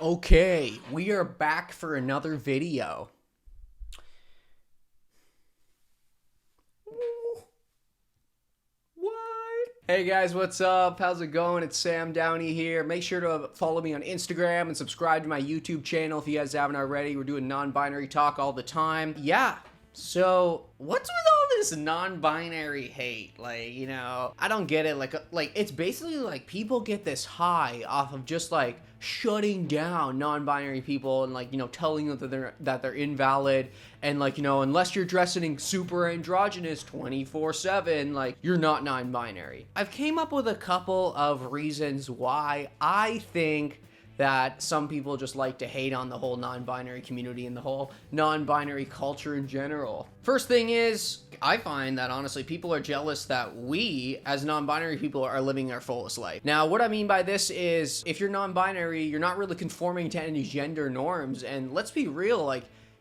Okay, we are back for another video. What? Hey guys, what's up? How's it going? It's Sam Downey here. Make sure to follow me on Instagram and subscribe to my YouTube channel if you guys haven't already. We're doing non-binary talk all the time. Yeah. So, what's with all this non-binary hate? I don't get it. Like it's basically like people get this high off of just like shutting down non-binary people and telling them that they're invalid and unless you're dressing super androgynous 24/7, you're not non-binary. I've came up with a couple of reasons why I think that some people just like to hate on the whole non-binary community and the whole non-binary culture in general. First thing is, I find that honestly people are jealous that we as non-binary people are living our fullest life. Now, what I mean by this is if you're non-binary, you're not really conforming to any gender norms, and let's be real,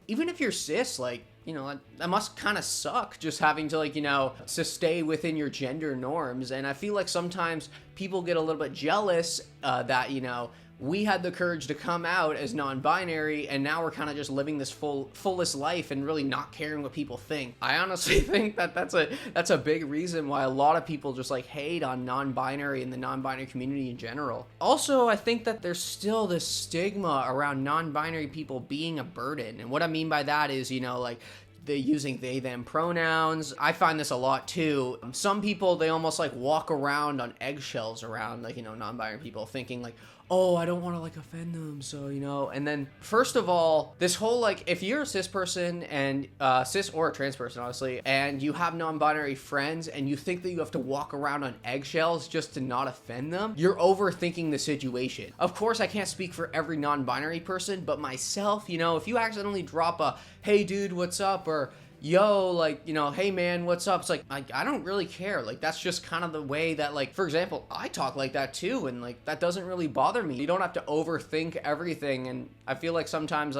even if you're cis, that must kind of suck just having to stay within your gender norms. And I feel like sometimes people get a little bit jealous that we had the courage to come out as non-binary, and now we're kind of just living this fullest life and really not caring what people think. I honestly think that that's a big reason why a lot of people just hate on non-binary and the non-binary community in general. Also, I think that there's still this stigma around non-binary people being a burden, and what I mean by that is they're using they them pronouns. I find this a lot too. Some people, they almost walk around on eggshells around non-binary people, thinking oh, I don't want to offend them, so and then first of all, this whole if you're a cis person and cis or a trans person honestly, and you have non-binary friends and you think that you have to walk around on eggshells just to not offend them, you're overthinking the situation. Of course, I can't speak for every non-binary person, but myself, if you accidentally drop a hey dude, what's up, or yo, hey man, what's up? It's I don't really care. That's just kind of the way that, for example, I talk like that too, and that doesn't really bother me. You don't have to overthink everything, and I feel sometimes,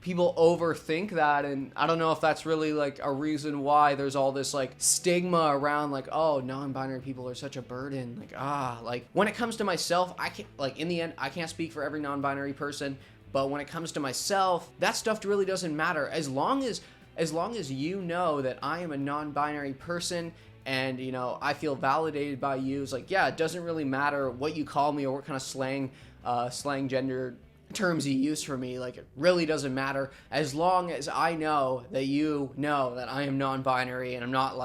people overthink that, and I don't know if that's really, a reason why there's all this, stigma around, oh, non-binary people are such a burden. When it comes to myself, I can't, in the end, I can't speak for every non-binary person, but when it comes to myself, that stuff really doesn't matter. As long as you know that I am a non-binary person and, I feel validated by you, it's it doesn't really matter what you call me or what kind of slang gender terms you use for me. It really doesn't matter as long as I know that you know that I am non-binary and I'm not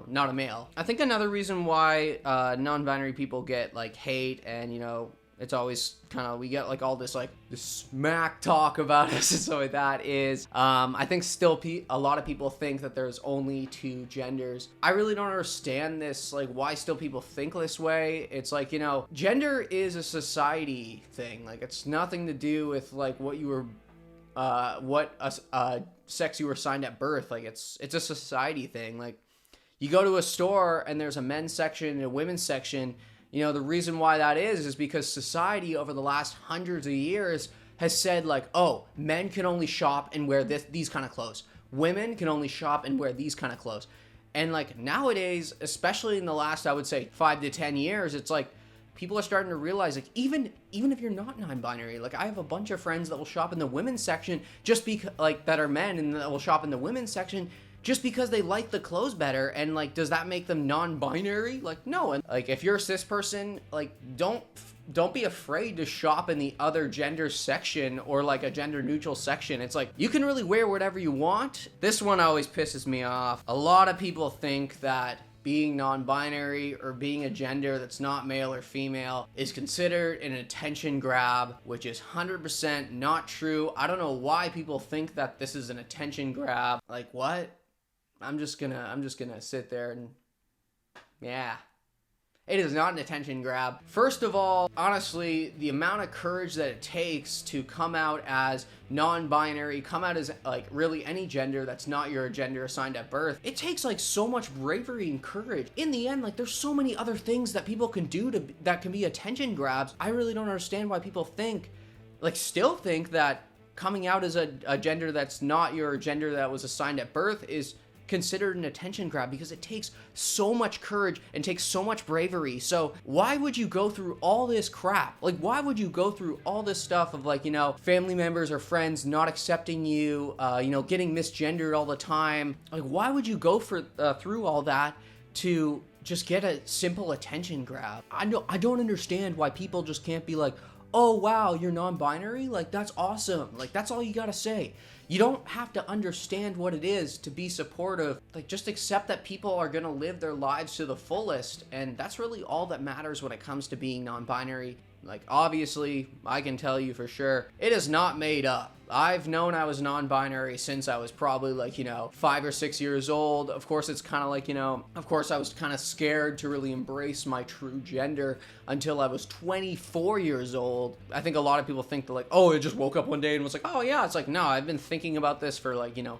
not a male. I think another reason why non-binary people get hate and, it's always kind of, we get all this this smack talk about us and stuff like that is, I think still a lot of people think that there's only two genders. I really don't understand this, why still people think this way. It's gender is a society thing. It's nothing to do with what you were, what sex you were assigned at birth. It's a society thing. You go to a store and there's a men's section and a women's section. The reason why that is because society over the last hundreds of years has said oh, men can only shop and wear these kind of clothes. Women can only shop and wear these kind of clothes. And nowadays, especially in the last, I would say 5 to 10 years, it's people are starting to realize even if you're not non-binary, I have a bunch of friends that will shop in the women's section just because that are men and that will shop in the women's section just because they like the clothes better. And does that make them non-binary? No. And if you're a cis person, don't be afraid to shop in the other gender section or a gender neutral section. It's you can really wear whatever you want. This one always pisses me off. A lot of people think that being non-binary or being a gender that's not male or female is considered an attention grab, which is 100% not true. I don't know why people think that this is an attention grab. What? I'm just gonna sit there and, yeah. It is not an attention grab. First of all, honestly, the amount of courage that it takes to come out as non-binary, come out as really any gender that's not your gender assigned at birth, it takes so much bravery and courage. In the end, there's so many other things that people can do that can be attention grabs. I really don't understand why people still think that coming out as a gender that's not your gender that was assigned at birth is considered an attention grab because it takes so much courage and takes so much bravery. So why would you go through all this crap? Like, why would you go through all this stuff of, like, you know, family members or friends not accepting you, you know, getting misgendered all the time? Like, why would you go through all that to just get a simple attention grab? I don't understand why people just can't be like, oh wow, you're non-binary? Like, that's awesome. Like, that's all you gotta say. You don't have to understand what it is to be supportive. Like, just accept that people are gonna live their lives to the fullest, and that's really all that matters when it comes to being non-binary. Like, obviously, I can tell you for sure, it is not made up. I've known I was non-binary since I was probably, like, you know, 5 or 6 years old. Of course, it's kind of like, you know, of course I was kind of scared to really embrace my true gender until I was 24 years old. I think a lot of people think that, like, oh, I just woke up one day and was like, oh yeah, it's like, no, I've been thinking about this for, like, you know,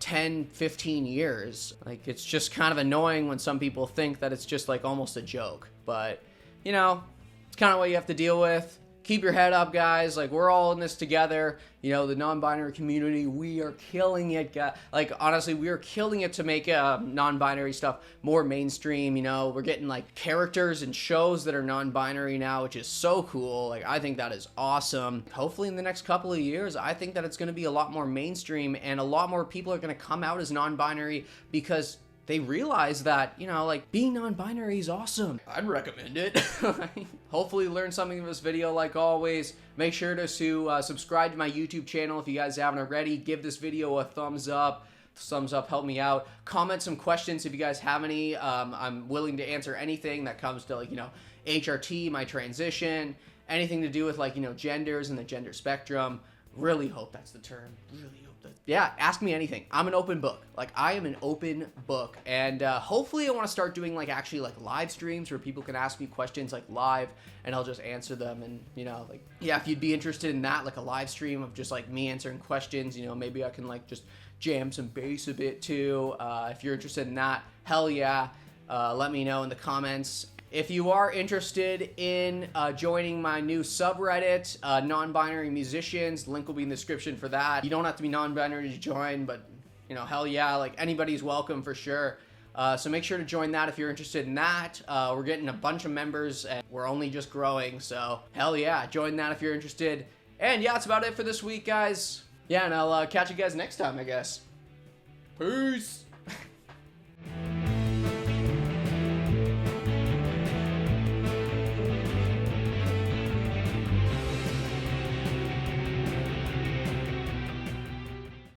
10, 15 years. Like, it's just kind of annoying when some people think that it's just, like, almost a joke. But, you know, it's kind of what you have to deal with. Keep your head up, guys. Like, we're all in this together. You know, the non-binary community, we are killing it. Like, honestly, we are killing it to make non-binary stuff more mainstream. You know, we're getting, like, characters and shows that are non-binary now, which is so cool. Like, I think that is awesome. Hopefully in the next couple of years, I think that it's going to be a lot more mainstream, and a lot more people are going to come out as non-binary because they realize that, you know, like, being non-binary is awesome. I'd recommend it. Hopefully you learned something from this video. Like always, make sure to subscribe to my YouTube channel if you guys haven't already. Give this video a thumbs up. Thumbs up, help me out. Comment some questions if you guys have any. I'm willing to answer anything that comes to, like, you know, HRT, my transition, anything to do with, like, you know, genders and the gender spectrum. Really hope that's the term. Really hope that. Yeah, ask me anything. I'm an open book. Like, I am an open book. And hopefully I want to start doing, like, actually, like, live streams where people can ask me questions, like, live, and I'll just answer them. And, you know, like, yeah, if you'd be interested in that, like, a live stream of just, like, me answering questions, you know, maybe I can, like, just jam some bass a bit too. If you're interested in that, hell yeah. Let me know in the comments. If you are interested in joining my new subreddit, non-binary musicians, link will be in the description for that. You don't have to be non-binary to join, but, you know, hell yeah, like, anybody's welcome for sure. So make sure to join that if you're interested in that. We're getting a bunch of members, and we're only just growing, so hell yeah, join that if you're interested. And yeah, that's about it for this week, guys. Yeah, and I'll catch you guys next time, I guess. Peace!